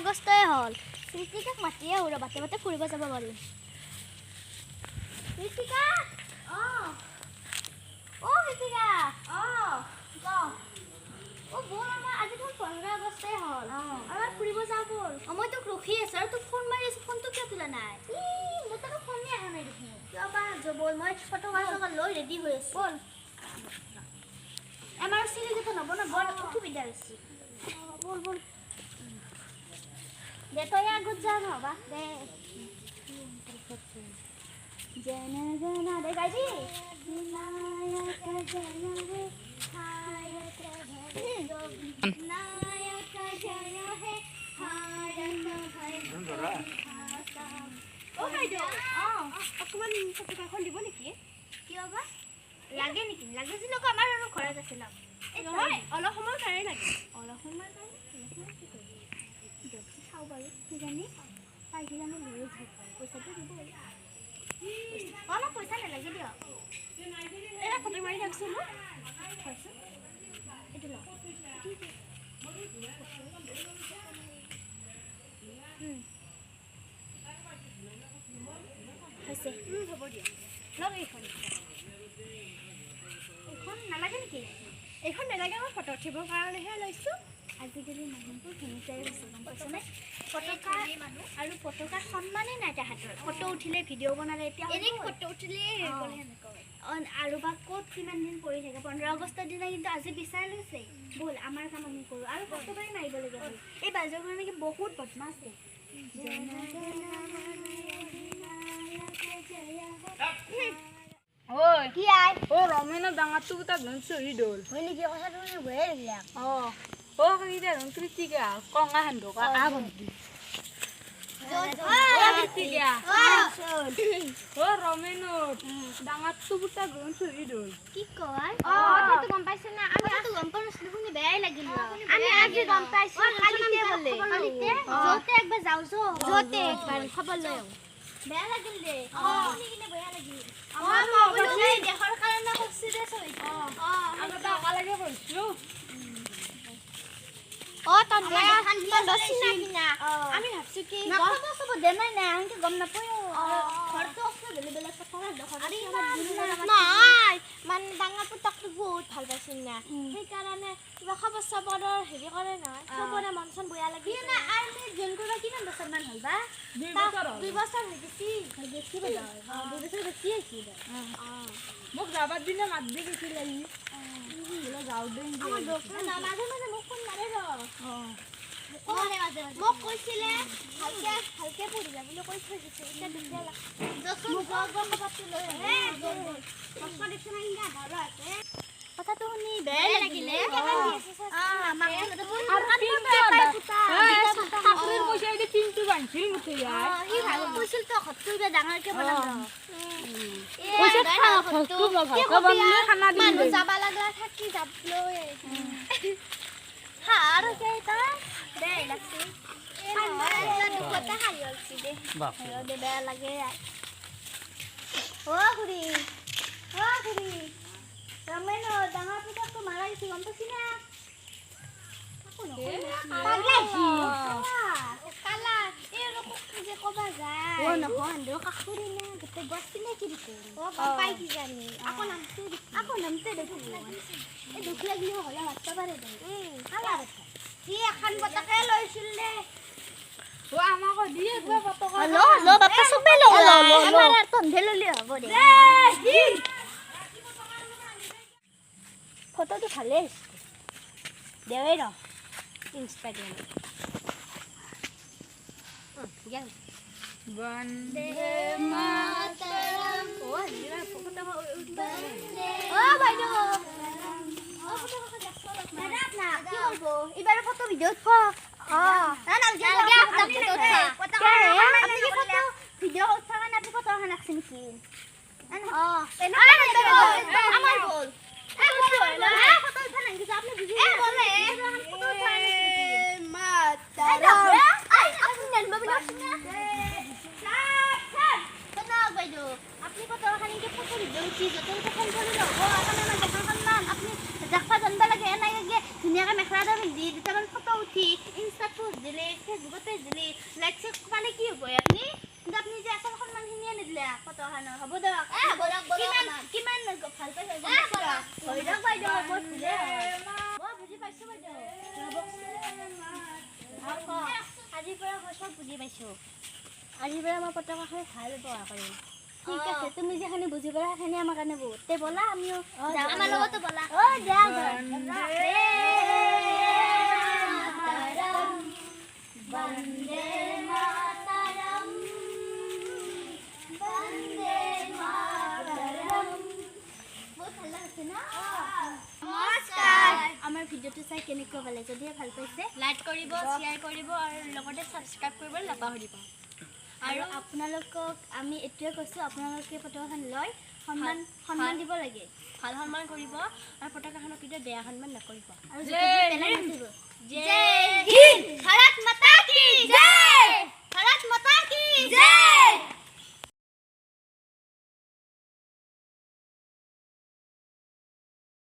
আগষ্টই হ'ল ঋতিকাক মাতিয়ে আৰু বাটে বাটে ফুৰিব যাব পাৰিম ঋতিকা ঋতিকা বল আমাৰ আজি 15 আগষ্টই হ'ল আমাৰ ফুৰিব যাওঁ বল মই তোক ৰখি আছো আৰু তোক ফোন মাৰি আছো ফোনটো কিয় তোলা নাই মোৰ তাত ফোনেই অহা নাই দেখোন কিয় বা বল মই ফটো লৈ ৰেডি হৈ আছো বল আমাৰ চিৰি যেতে নবনা বৰ অসুবিধা হৈছে বল দে তই আগত যা নহবা দে জনা জনা দে গাইবি নায়ক জনা হে भारत नायक जय हे भारत भय ओ বাইদেউ অকমান ফটোখন দিব নেকি কিয় বা লাগে নেকি লাগে যে লোক আমাৰ আৰু ঘৰত আছিল নহয় অলপ সময় কাৰণে লাগে অলপ সময় কাৰণে চাও বাৰু কি জানি পাই কি জানি লৈ যাই পইচাটো দিব অলপ পইচা নালাগে দিয়ক এটা ফটো মাৰি ৰাখছো ন এইটো ল হৈছে হ'ব দিয়া লগ এইখন নালাগে নেকি এইখন নালাগে মই ফটো উঠিবৰ কাৰণেহে লৈছোঁ আজিকালি মানুহবোৰ ধুনীয়াকৈ হৈছে গম পাইছেনে ফটোকা মানুহ আৰু ফটোকাৰ সন্মানেই নাই তাহাঁতৰ ফটো উঠিলে ভিডিঅ' বনালে এতিয়া এনেই ফটো উঠিলে আৰু বা ক'ত কিমান দিন পৰি থাকে 15 আগষ্টৰ দিনা কিন্তু আজি বিচাৰ লৈছে ব'ল আমাৰ কাম আমি কৰোঁ আৰু ফটো বাৰী মাৰিবলগীয়া হ'ল এই বাজৰ কাৰণে কি বহুত বদমাছ আছে ঐ কি আই ৰমেনৰ ডাঙৰটো এটা ধন চহীদ হ'ল হয় নেকি কথাটো গৈয়ে দিলাক কেইটা ধন কৃতিকা কঙা সান্ধকা ভণ্টি ৰমেনৰ ডাঙৰটো দুটা ধন চহীদ হ'ল কি কয় তইতো গম পাইছ না আমিতো গম পোৱা নাছিলো শুনি বেয়াই লাগিল আমি আজি গম পাইছো কালিতে বোলে যতে একবাৰ যাও যতে একবাৰ খবৰ লৈ বেয়া লাগিল দে শুনি কিনে বেয়া লাগিল আমাৰ দেশৰ কাৰণে খুব চিৰিয়াছ হৈছে আগতে একেলগে পঢ়িছিলো আমি ভাবছো কি খবৰ দে নাই নাই আমি গম নাপাওঁ ঘৰটো বেলেগ কথা নাই মানে ডাঙৰ পুতকটো বহুত ভাল পাইছিল না সেইকাৰণে কিবা খবৰ চবৰৰ হেৰি কৰে নহয় চবৰে মন চন বেয়া লাগি আমি জইন কৰিব কিমান বছৰমান হ'ল বা 2 বছৰ হৈ গৈছি বেছি বেছি আছিল মোক যাবাৰ দিনে মাত দি গৈছিল যাওঁ দে মাজে মাজে মোক ফোন মাৰে মোক কৈছিলে ভালকে পঢ়ি যা বুলি কৈ থৈ দিছে এতিয়া দুখীয়া কথাটো শুনি বেয়া লাগিলে ডাঙৰকে মানুহ যাবা লাগা থাকি যাবলৈ বেয়া লাগে ৰমেন ডাঙৰ পুতকটো মাৰা গৈছে গম পাইছি না ফটোটো ভালে দেৱে ন ইনষ্টাগ্রাম বন্দে মাতরম বাইদেউ এবারে ফটো ভিডিও ভিডিও উঠা না ফটো এখন আছে নেকি আপনি কত খানি ফটো ভিডিও উঠি যত ফোন কৰি লব আপুনি আমাৰ দেশৰ সন্মান আপুনি দেখবা জানবা লাগে এনাই ধুনীয়াকৈ মেখেলা দি দুটামান ফটো উঠি ইনষ্টাত পোষ্ট দিলে ফেচবুকতে বাইদেউ মই বুজি পাইছোঁ বাইদেউ আজিৰ পৰা মই চব বুজি পাইছোঁ আজিৰ পৰা মই পতাকাখন ভাল ব্যৱহাৰ কৰিম ঠিক আছে তুমি যেখানে বুজি পালা সেইখিনি আমাৰ কাৰণে বহুত তে ব'লা আমিও আমাৰ লগতো ব'লা দিয়া বন্দে মাতৰম বন্দে মাতৰম বহুত ভাল লাগিছে না নমস্কাৰ আমাৰ ভিডিঅ'টো চাই কেনেকুৱা পালে যদি ভাল পাইছে লাইক কৰিব শ্বেয়াৰ কৰিব আৰু লগতে ছাবস্ক্ৰাইব কৰিবলৈ নাপাহৰিব আৰু আপোনালোকক আমি এইটোৱে কৈছোঁ আপোনালোকে পতাকাখন লৈ সন্মান দিব লাগে ভাল সন্মান কৰিব আৰু পতাকাখনক কেতিয়াও বেয়া সন্মান নকৰিব আৰু